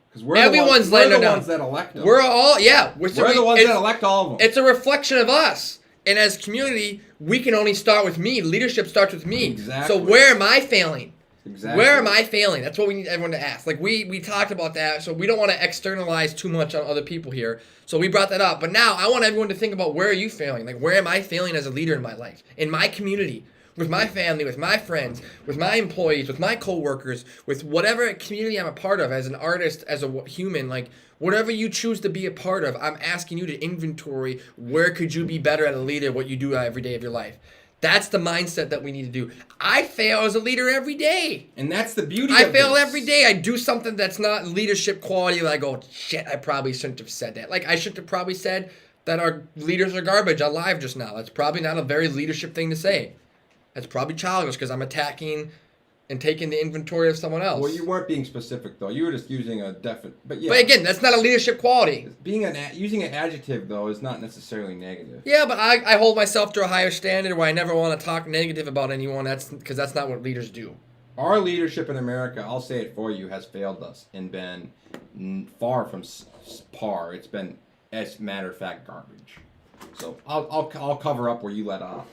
Because we're the ones that elect them. We're the ones that elect all of them. It's a reflection of us. And as a community, we can only start with me. Leadership starts with me. Exactly. So where am I failing? Exactly. Where am I failing? That's what we need everyone to ask. Like we talked about that, so we don't want to externalize too much on other people here. So we brought that up. But now I want everyone to think about where are you failing? Like where am I failing as a leader in my life? In my community. With my family, with my friends, with my employees, with my coworkers, with whatever community I'm a part of as an artist, as a human, like whatever you choose to be a part of, I'm asking you to inventory where could you be better as a leader, what you do every day of your life. That's the mindset that we need to do. I fail as a leader every day. And that's the beauty I fail every day. I do something that's not leadership quality that I go, shit, I probably shouldn't have said that. Like I should have probably said that our leaders are garbage on live just now. That's probably not a very leadership thing to say. That's probably childish because I'm attacking and taking the inventory of someone else. Well, you weren't being specific though. You were just using a definite. But yeah. But again, that's not a leadership quality. Using an adjective though is not necessarily negative. Yeah, but I hold myself to a higher standard where I never want to talk negative about anyone. That's because that's not what leaders do. Our leadership in America, I'll say it for you, has failed us and been far from par. It's been, as a matter of fact, garbage. So I'll cover up where you let off.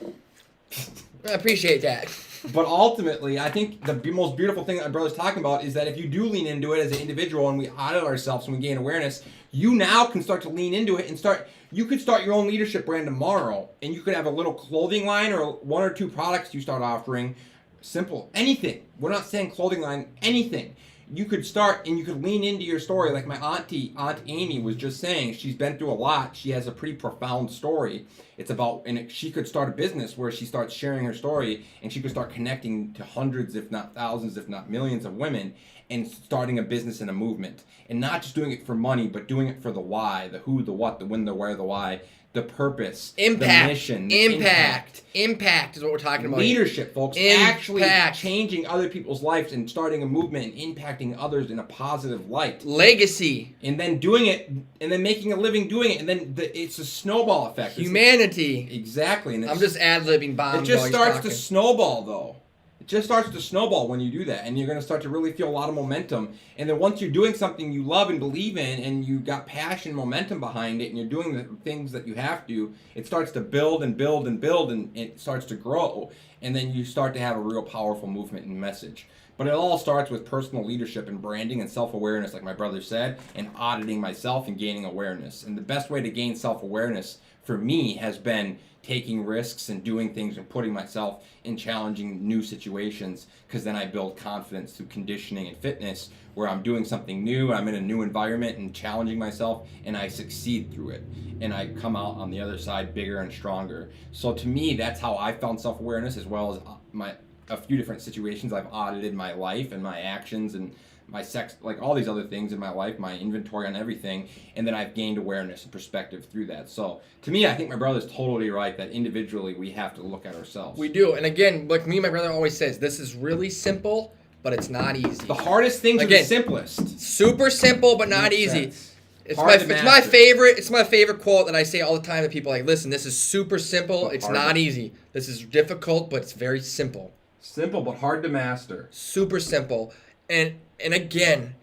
I appreciate that. But ultimately, I think the most beautiful thing that my brother's talking about is that if you do lean into it as an individual and we audit ourselves and we gain awareness, you now can start to lean into it and you could start your own leadership brand tomorrow, and you could have a little clothing line or 1 or 2 products you start offering. Simple. Anything. We're not saying clothing line. Anything. You could start and you could lean into your story like my Aunt Amy was just saying. She's been through a lot. She has a pretty profound story. It's about, she could start a business where she starts sharing her story and she could start connecting to hundreds, if not thousands, if not millions of women and starting a business and a movement. And not just doing it for money, but doing it for the why, the who, the what, the when, the where, the why. the purpose, Impact. the mission, the impact. Impact is what we're talking about. Leadership, folks. Impact. Actually changing other people's lives and starting a movement and impacting others in a positive light. Legacy. And then doing it, and then making a living doing it, and then it's a snowball effect. Humanity. Exactly. And I'm just ad-libbing bombs. it just starts to snowball, though. It just starts to snowball when you do that, and you're going to start to really feel a lot of momentum. And then once you're doing something you love and believe in, and you got passion, momentum behind it, and you're doing the things that you have to, it starts to build and build and build, and it starts to grow. And then you start to have a real powerful movement and message. But it all starts with personal leadership and branding and self-awareness, like my brother said, and auditing myself and gaining awareness. And the best way to gain self-awareness for me has been taking risks and doing things and putting myself in challenging new situations, because then I build confidence through conditioning and fitness, where I'm doing something new, I'm in a new environment and challenging myself, and I succeed through it. And I come out on the other side bigger and stronger. So to me, that's how I found self-awareness, as well as a few different situations. I've audited my life and my actions and my sex, like all these other things in my life, my inventory on everything, and then I've gained awareness and perspective through that. So to me, I think my brother's totally right that individually we have to look at ourselves. We do. And again, like me and my brother always says, this is really simple, but it's not easy. The hardest things are the simplest. Super simple, but not easy. Sense. It's my favorite quote that I say all the time to people, like, listen, this is super simple, but it's not easy. This is difficult, but it's very simple. Simple, but hard to master. Super simple. And again,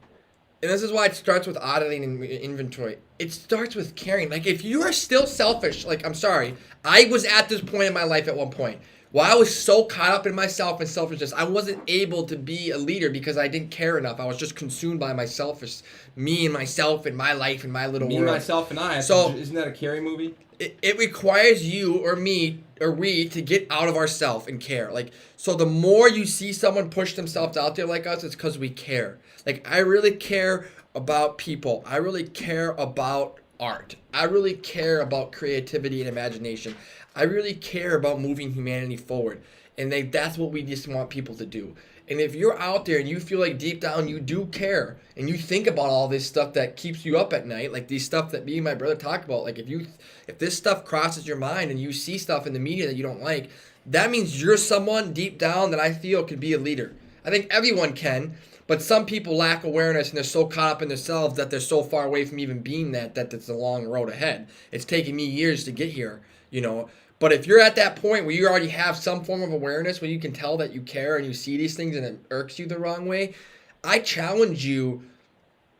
and this is why it starts with auditing and inventory. It starts with caring. Like, if you are still selfish, like, I'm sorry, I was at this point in my life at one point. While I was so caught up in myself and selfishness, I wasn't able to be a leader because I didn't care enough. I was just consumed by me and myself and my life and my little world. Me, myself, and I. So, isn't that a Carrie movie? It requires you or me or we to get out of ourself and care. Like, so the more you see someone push themselves out there like us, it's because we care. Like, I really care about people. I really care about art. I really care about creativity and imagination. I really care about moving humanity forward. And that's what we just want people to do. And if you're out there and you feel like deep down you do care, and you think about all this stuff that keeps you up at night, like these stuff that me and my brother talk about, like if this stuff crosses your mind and you see stuff in the media that you don't like, that means you're someone deep down that I feel could be a leader. I think everyone can, but some people lack awareness and they're so caught up in themselves that they're so far away from even being that it's a long road ahead. It's taken me years to get here, you know. But if you're at that point where you already have some form of awareness, where you can tell that you care and you see these things and it irks you the wrong way, I challenge you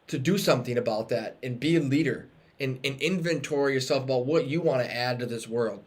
to do something about that and be a leader and inventory yourself about what you want to add to this world.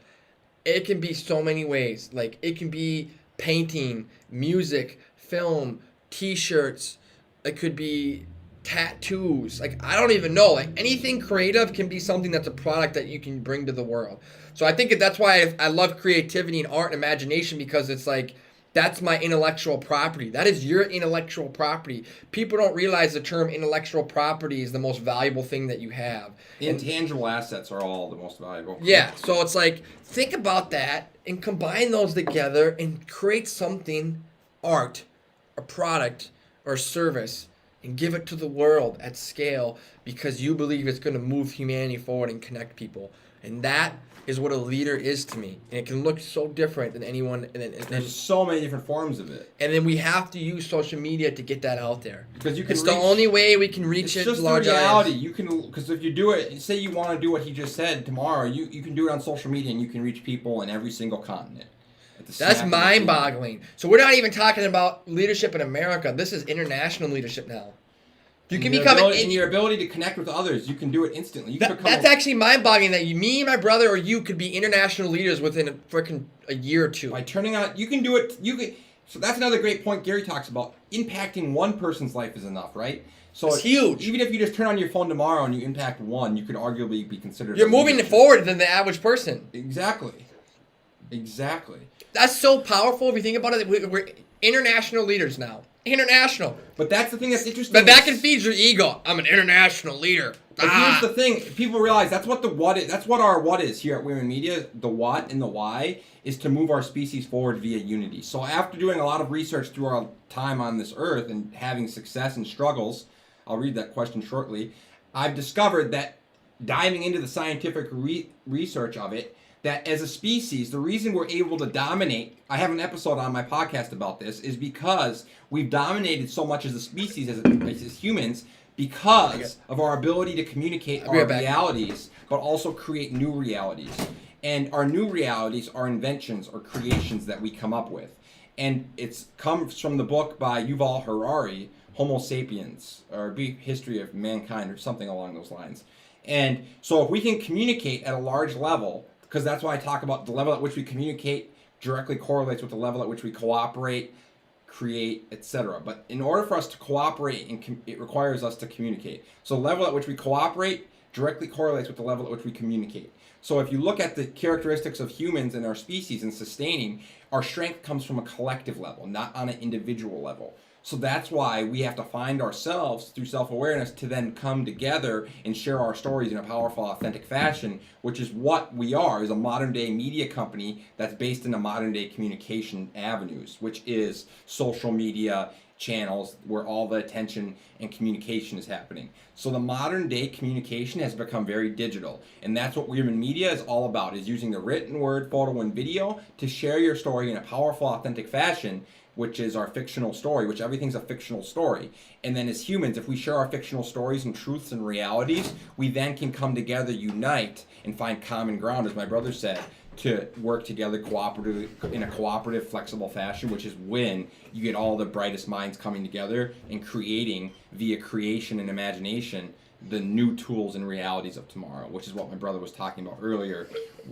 It can be so many ways. Like, it can be painting, music, film, t-shirts. It could be tattoos. Like, I don't even know. Like, anything creative can be something that's a product that you can bring to the world. So I think that's why I love creativity and art and imagination, because it's like, that's my intellectual property. That is your intellectual property. People don't realize the term intellectual property is the most valuable thing that you have. Intangible assets are all the most valuable. Yeah, so it's like, think about that and combine those together and create something, art, a product, or service, and give it to the world at scale because you believe it's going to move humanity forward and connect people. And that is what a leader is to me. And it can look so different than anyone. There's so many different forms of it. And then we have to use social media to get that out there. Because it's the only way we can reach it. It's just the reality. You can, because if you do it, say you want to do what he just said tomorrow, you can do it on social media and you can reach people in every single continent. That's mind-boggling. So we're not even talking about leadership in America. This is international leadership now. You can become your ability to connect with others. You can do it instantly. That's actually mind-boggling that me and my brother or you could be international leaders within a year or two. By turning on, you can do it. So that's another great point Gary talks about. Impacting one person's life is enough, right? So it's huge. Even if you just turn on your phone tomorrow and you impact one, you could arguably be considered. You're moving forward than the average person. Exactly. That's so powerful if you think about it. We're international leaders now. International. But that's the thing that's interesting. But that can feed your ego. I'm an international leader. But here's the thing. People realize that's what the what is. That's what our what is here at Women Media. The what and the why is to move our species forward via unity. So after doing a lot of research through our time on this earth and having success and struggles, I'll read that question shortly, I've discovered that diving into the scientific research of it, that as a species, the reason we're able to dominate, I have an episode on my podcast about this, is because we've dominated so much as a species, as humans, because of our ability to communicate our realities, but also create new realities. And our new realities are inventions or creations that we come up with. And it's comes from the book by Yuval Harari, Homo Sapiens, or A Brief History of Mankind, or something along those lines. And so if we can communicate at a large level, because that's why I talk about the level at which we communicate directly correlates with the level at which we cooperate, create, etc. But in order for us to cooperate, it requires us to communicate. So the level at which we cooperate directly correlates with the level at which we communicate. So if you look at the characteristics of humans and our species and sustaining, our strength comes from a collective level, not on an individual level. So that's why we have to find ourselves through self-awareness to then come together and share our stories in a powerful, authentic fashion, which is what we are, is a modern-day media company that's based in the modern-day communication avenues, which is social media channels where all the attention and communication is happening. So the modern-day communication has become very digital, and that's what Women Media is all about, is using the written word, photo, and video to share your story in a powerful, authentic fashion, which is our fictional story, which everything's a fictional story. And then as humans, if we share our fictional stories and truths and realities, we then can come together, unite, and find common ground, as my brother said, to work together in a cooperative, flexible fashion, which is when you get all the brightest minds coming together and creating, via creation and imagination, the new tools and realities of tomorrow, which is what my brother was talking about earlier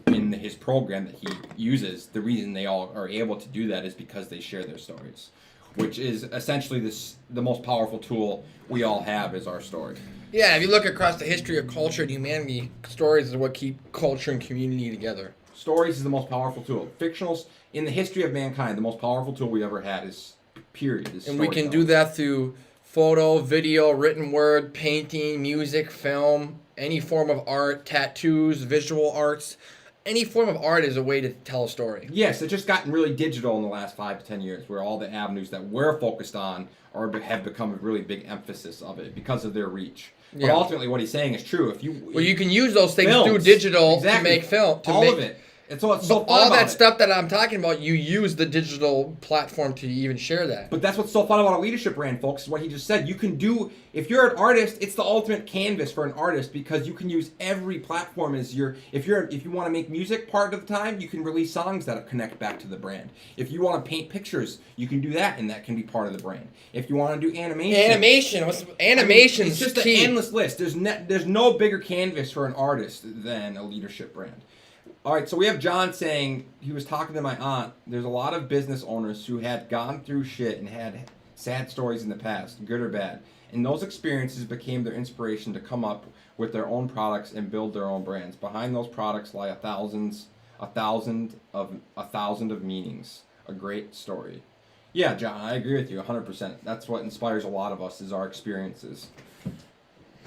in his program that he uses. The reason they all are able to do that is because they share their stories, which is essentially the most powerful tool we all have is our story. Yeah, if you look across the history of culture and humanity, stories is what keep culture and community together. Stories is the most powerful tool. Fictionals, in the history of mankind, the most powerful tool we ever had is And we can do that through photo, video, written word, painting, music, film, any form of art, tattoos, visual arts. Any form of art is a way to tell a story. Yes, it's just gotten really digital in the last 5 to 10 years, where all the avenues that we're focused on have become a really big emphasis of it because of their reach. Yeah. But ultimately, what he's saying is true. You can use those things through digital to make film. Of it. And so it's so fun all that stuff that I'm talking about, you use the digital platform to even share that. But that's what's so fun about a leadership brand, folks, is what he just said. You can do, if you're an artist, it's the ultimate canvas for an artist because you can use every platform as if you want to make music part of the time, you can release songs that connect back to the brand. If you want to paint pictures, you can do that, and that can be part of the brand. If you want to do animation. It's just an endless list. There's no bigger canvas for an artist than a leadership brand. All right, so we have John saying, he was talking to my aunt, there's a lot of business owners who had gone through shit and had sad stories in the past, good or bad. And those experiences became their inspiration to come up with their own products and build their own brands. Behind those products lie a thousand of meanings. A great story. Yeah, John, I agree with you 100%. That's what inspires a lot of us is our experiences.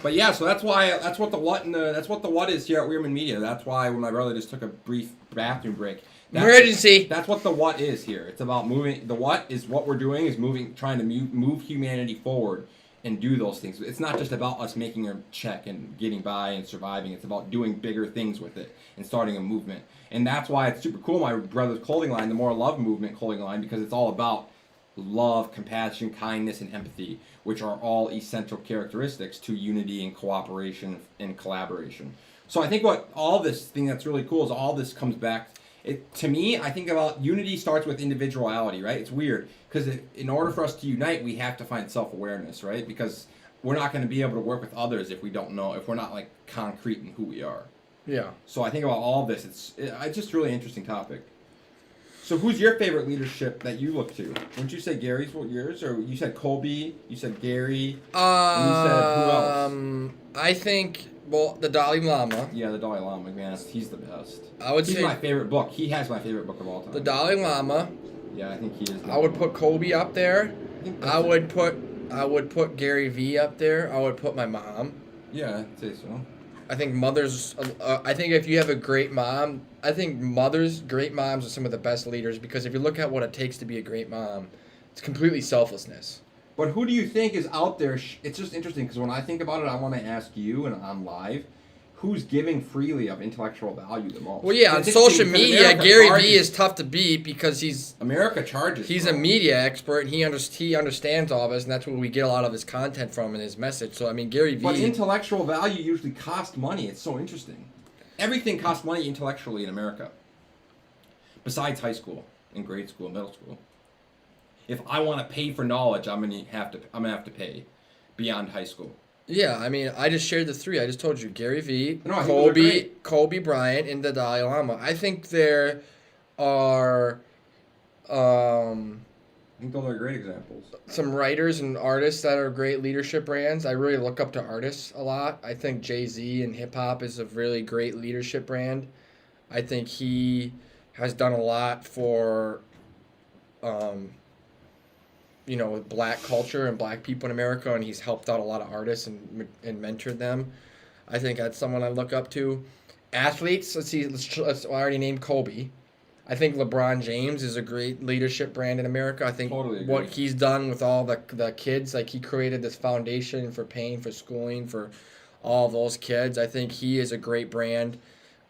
But yeah, so that's what the what is here at Women Media. That's why when my brother just took a brief bathroom break. Emergency. That's what the what is here. It's about moving. The what is what we're doing is trying to move humanity forward and do those things. It's not just about us making a check and getting by and surviving. It's about doing bigger things with it and starting a movement. And that's why it's super cool. My brother's clothing line, the More Love Movement clothing line, because it's all about love, compassion, kindness, and empathy, which are all essential characteristics to unity and cooperation and collaboration. So I think what all this thing that's really cool is all this comes back. To me, I think about unity starts with individuality, right? It's weird because in order for us to unite, we have to find self-awareness, right? Because we're not going to be able to work with others if we're not like concrete in who we are. Yeah. So I think about all this. It's just a really interesting topic. So who's your favorite leadership that you look to? Wouldn't you say Gary's yours? Or you said Colby, you said Gary, and you said who else? I think, the Dalai Lama. Yeah, the Dalai Lama, man. He's the best. He's my favorite book. He has my favorite book of all time. The Dalai Lama. Yeah, I think he is. I would put Colby up there. I would put Gary V up there. I would put my mom. Yeah, I'd say so. I think mothers. I think if you have a great mom, I think great moms are some of the best leaders because if you look at what it takes to be a great mom, it's completely selflessness. But who do you think is out there? It's just interesting because when I think about it, I want to ask you, and I'm live, who's giving freely of intellectual value the most. Well, yeah, on It's social interesting because media, America Gary charges- Vee is tough to beat because America charges. he's bro. a media expert and he understands all of us, and that's where we get a lot of his content from and his message. So I mean, Gary Vee. But intellectual value usually costs money. It's so interesting. Everything costs money intellectually in America. Besides high school and grade school, middle school. If I want to pay for knowledge, I'm gonna have to pay beyond high school. Yeah, I mean, I just shared the three. I just told you, Gary Vee, No, I think those are great. Kobe Bryant, and the Dalai Lama. I think there are I think those are great examples. some writers and artists that are great leadership brands. I really look up to artists a lot. I think Jay-Z in hip-hop is a really great leadership brand. I think he has done a lot for, with black culture and black people in America, and he's helped out a lot of artists and mentored them. I think that's someone I look up to. Athletes, let's I already named Kobe. I think LeBron James is a great leadership brand in America. I think Totally agree. what he's done with all the kids, like he created this foundation for paying for schooling for all those kids. I think he is a great brand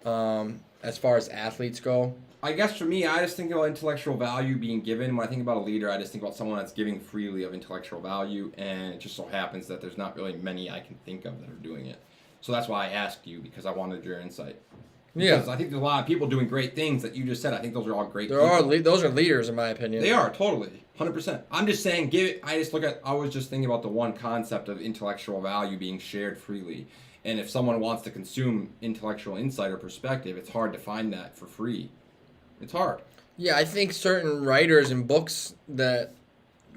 as far as athletes go. I guess for me, I just think about intellectual value being given. When I think about a leader, I just think about someone that's giving freely of intellectual value, and it just so happens that there's not really many I can think of that are doing it. So that's why I asked you, because I wanted your insight. Because I think there's a lot of people doing great things that you just said. I think those are all great people. Those are leaders in my opinion. They are, totally. 100%. I'm just saying, I was just thinking about the one concept of intellectual value being shared freely. And if someone wants to consume intellectual insight or perspective, it's hard to find that for free. It's hard. Yeah, I think certain writers and books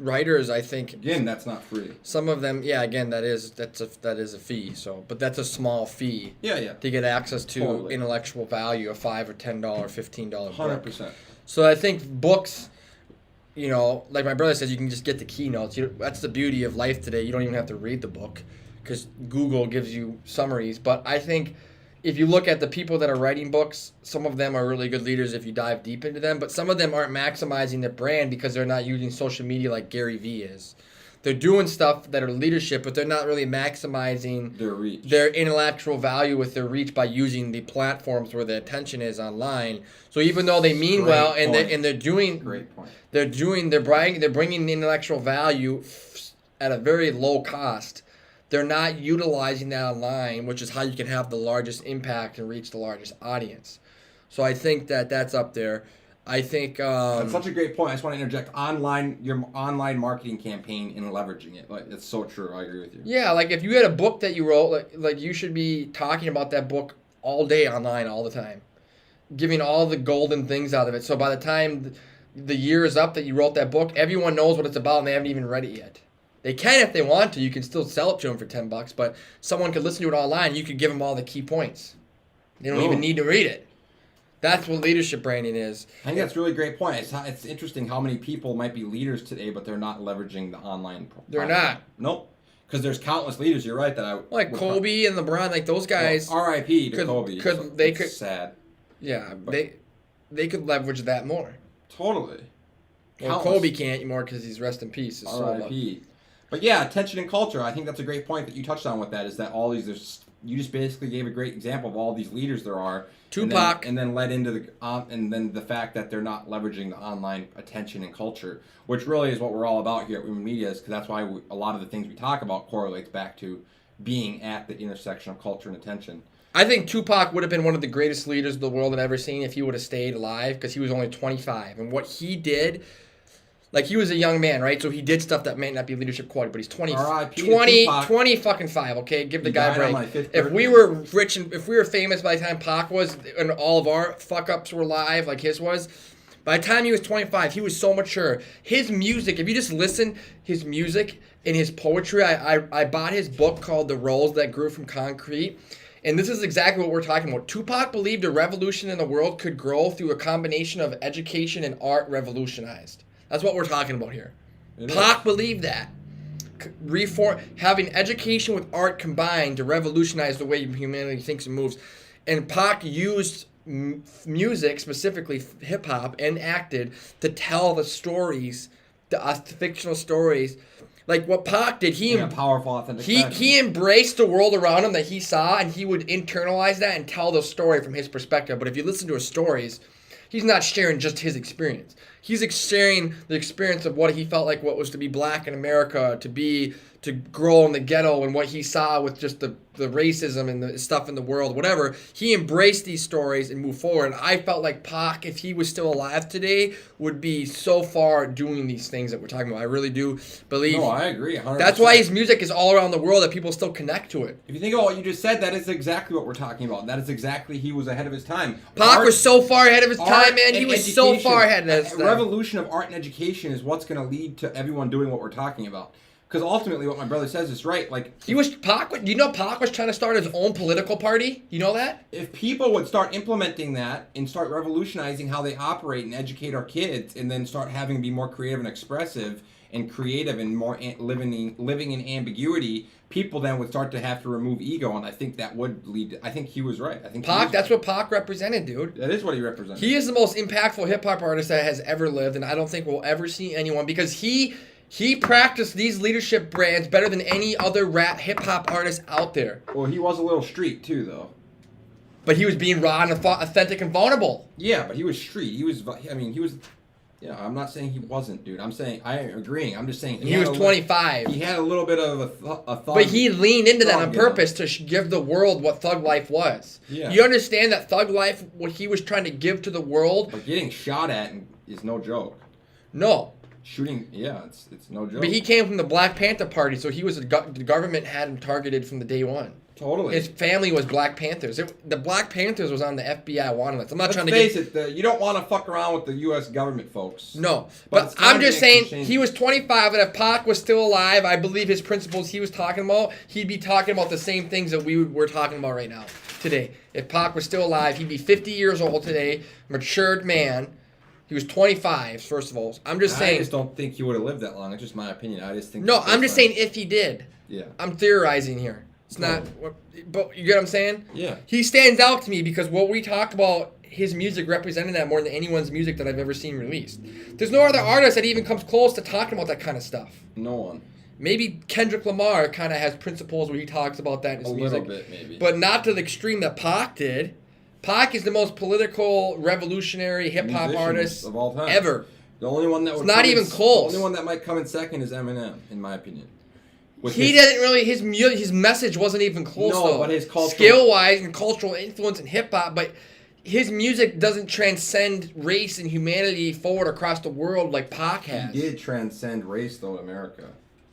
I think Again, that's not free. some of them, yeah, again, that is a fee. So, but that's a small fee. Yeah. To get access to Totally. intellectual value, a $5 or $10, $15 book. 100%. So I think books, like my brother says, you can just get the keynotes. That's the beauty of life today. You don't even have to read the book because Google gives you summaries. But I think if you look at the people that are writing books, some of them are really good leaders if you dive deep into them, but some of them aren't maximizing their brand because they're not using social media like Gary Vee is. They're doing stuff that are leadership, but they're not really maximizing Their reach. their intellectual value with their reach by using the platforms where the attention is online. So even though they mean Great well and point. they're doing Great point. they're bringing the intellectual value at a very low cost. They're not utilizing that online, which is how you can have the largest impact and reach the largest audience. So I think that's up there. I think That's such a great point. I just want to interject. Your online marketing campaign and leveraging it. Like, it's so true. I agree with you. yeah, like if you had a book that you wrote, like you should be talking about that book all day online, all the time, giving all the golden things out of it. So by the time the year is up that you wrote that book, everyone knows what it's about and they haven't even read it yet. They can if they want to. You can still sell it to them for $10, but someone could listen to it online. You could give them all the key points. They don't even need to read it. That's what leadership branding is. I think that's a really great point. It's interesting how many people might be leaders today, but they're not leveraging the online. They're platform. not. Nope. Because there's countless leaders. You're right that I Like Kobe and LeBron, like those guys. Well, R.I.P. to could- Kobe. could- they It's could- sad. Yeah, they could leverage that more. Totally. Well, Countless. Kobe can't anymore because he's rest in peace. His soul. R.I.P. But yeah, attention and culture. I think that's a great point that you touched on with that. Is that all these? You just basically gave a great example of all these leaders there are. Tupac. And then led into the fact that they're not leveraging the online attention and culture, which really is what we're all about here at Women Media. Is because that's why a lot of the things we talk about correlates back to being at the intersection of culture and attention. I think Tupac would have been one of the greatest leaders the world had ever seen if he would have stayed alive because he was only 25. And what he did, like he was a young man, right? So he did stuff that might not be leadership quality, but he's 20 fucking 5, okay? Give the He guy a died break. on my 5th If we birthday. were rich and if we were famous by the time Pac was and all of our fuck-ups were live like his was, by the time he was 25, he was so mature. His music, if you just listen, his music and his poetry, I bought his book called The Rose That Grew from Concrete. And this is exactly what we're talking about. Tupac believed a revolution in the world could grow through a combination of education and art revolutionized. That's what we're talking about here. Pac believed that. Having education with art combined to revolutionize the way humanity thinks and moves. And Pac used music, specifically hip-hop, and acted to tell the stories, the fictional stories, Like what Pac did, a powerful, authentic he embraced the world around him that he saw, and he would internalize that and tell the story from his perspective. But if you listen to his stories, he's not sharing just his experience. He's sharing the experience of what he felt like, what was to be black in America, to grow in the ghetto, and what he saw with just the racism and the stuff in the world, whatever. He embraced these stories and moved forward. And I felt like Pac, if he was still alive today, would be so far doing these things that we're talking about. I really do believe. No, I agree. 100%. That's why his music is all around the world, that people still connect to it. If you think about what you just said, that is exactly what we're talking about. That is exactly, he was ahead of his time. Pac was so far ahead of his time, man. He was so far ahead of his time. A revolution of art and education is what's going to lead to everyone doing what we're talking about. Because ultimately, what my brother says is right. Like Pac was trying to start his own political party. You know that? If people would start implementing that and start revolutionizing how they operate and educate our kids, and then start having to be more creative and expressive and creative and more living in ambiguity, people then would start to have to remove ego, and I think that would lead to, I think he was right. I think that's what Pac represented, dude. That is what he represented. He is the most impactful hip hop artist that has ever lived, and I don't think we'll ever see anyone, because he practiced these leadership brands better than any other rap hip-hop artist out there. Well, he was a little street, too, though. But he was being raw and authentic and vulnerable. Yeah, but he was street. He was, yeah, I'm not saying he wasn't, dude. I'm saying, I am agreeing. I'm just saying. He was 25. He had a little bit of a thug. But he leaned into that on purpose to give the world what thug life was. Yeah. You understand that thug life, what he was trying to give to the world? But getting shot at is no joke. No. Shooting, yeah, it's no joke. But he came from the Black Panther Party, so he was the government had him targeted from the day one. Totally. His family was Black Panthers. The Black Panthers was on the FBI wanted list. I'm not trying to face it. You don't want to fuck around with the U.S. government, folks. No, but I'm just saying he was 25, and if Pac was still alive, I believe his principles he was talking about, he'd be talking about the same things that we're talking about right now today. If Pac was still alive, he'd be 50 years old today, matured man. He was 25, first of all. I'm just saying. I just don't think he would have lived that long. It's just my opinion. I just think. No, I'm just saying if he did. Yeah. I'm theorizing here. It's not. But you get what I'm saying? Yeah. He stands out to me because what we talk about, his music represented that more than anyone's music that I've ever seen released. There's no other artist that even comes close to talking about that kind of stuff. No one. Maybe Kendrick Lamar kind of has principles where he talks about that in his music. A little bit, maybe. But not to the extreme that Pac did. Pac is the most political, revolutionary hip-hop artist of all time ever. The only one that would not even close. The only one that might come in second is Eminem, in my opinion. Didn't really. His message wasn't even close. No, though. But his cultural skill-wise and cultural influence in hip-hop, but his music doesn't transcend race and humanity forward across the world like Pac has. He did transcend race, though, in America.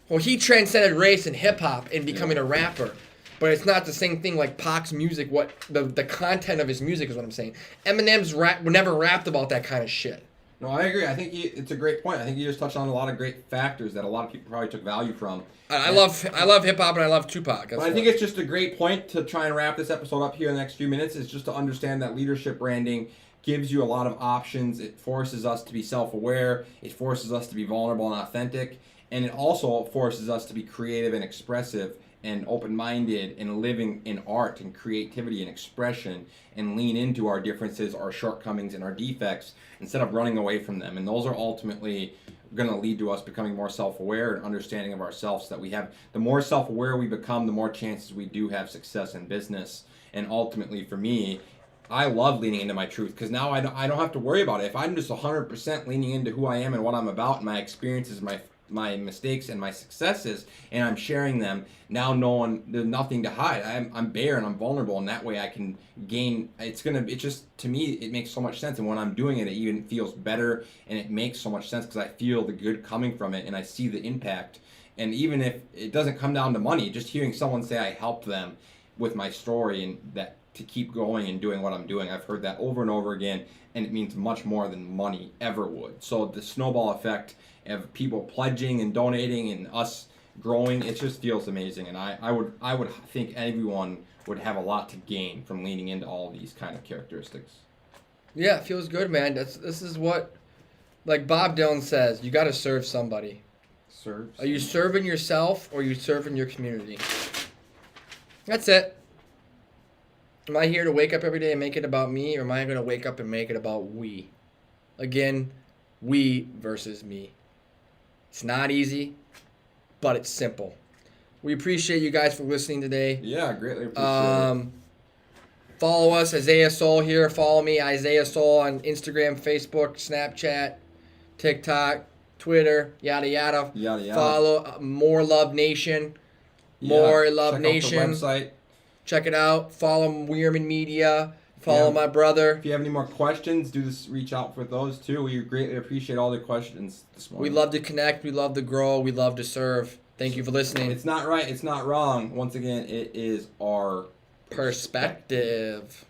Well, he transcended race and hip-hop in becoming a rapper. But it's not the same thing like Pac's music. What the content of his music is what I'm saying. Eminem's never rapped about that kind of shit. No, I agree. I think it's a great point. I think you just touched on a lot of great factors that a lot of people probably took value from. I love hip hop and I love Tupac. But I think it's just a great point to try and wrap this episode up here in the next few minutes. Is just to understand that leadership branding gives you a lot of options. It forces us to be self-aware. It forces us to be vulnerable and authentic, and it also forces us to be creative and expressive and open-minded and living in art and creativity and expression and lean into our differences, our shortcomings, and our defects instead of running away from them. And those are ultimately going to lead to us becoming more self-aware and understanding of ourselves, that we have, the more self-aware we become, the more chances we do have success in business. And ultimately, for me, I love leaning into my truth because now I don't have to worry about it. If I'm just 100% leaning into who I am and what I'm about and my experiences, my mistakes and my successes, and I'm sharing them, now there's nothing to hide. I'm bare and I'm vulnerable, and that way I can gain. To me, it makes so much sense, and when I'm doing it, it even feels better, and it makes so much sense because I feel the good coming from it, and I see the impact. And even if it doesn't come down to money, just hearing someone say I helped them with my story and that to keep going and doing what I'm doing, I've heard that over and over again, and it means much more than money ever would. So the snowball effect of people pledging and donating and us growing, it just feels amazing. And I would think everyone would have a lot to gain from leaning into all these kind of characteristics. Yeah, it feels good, man. This is what, like Bob Dylan says, you got to serve somebody. Are you serving yourself or are you serving your community? That's it. Am I here to wake up every day and make it about me, or am I going to wake up and make it about we? Again, we versus me. It's not easy. but it's simple. We appreciate you guys for listening today. Yeah, greatly appreciate it. Follow us, Isaiah Soul here. Follow me, Isaiah Soul, on Instagram, Facebook, Snapchat, TikTok, Twitter, yada yada. Yada yada. Follow More Love Nation. More Love check Nation. Out the website. Check it out. Follow Weirman Media. Follow my brother. If you have any more questions, reach out with those too. We greatly appreciate all the questions this morning. We love to connect. We love to grow. We love to serve. Thank you for listening. It's not right. It's not wrong. Once again, it is our Perspective.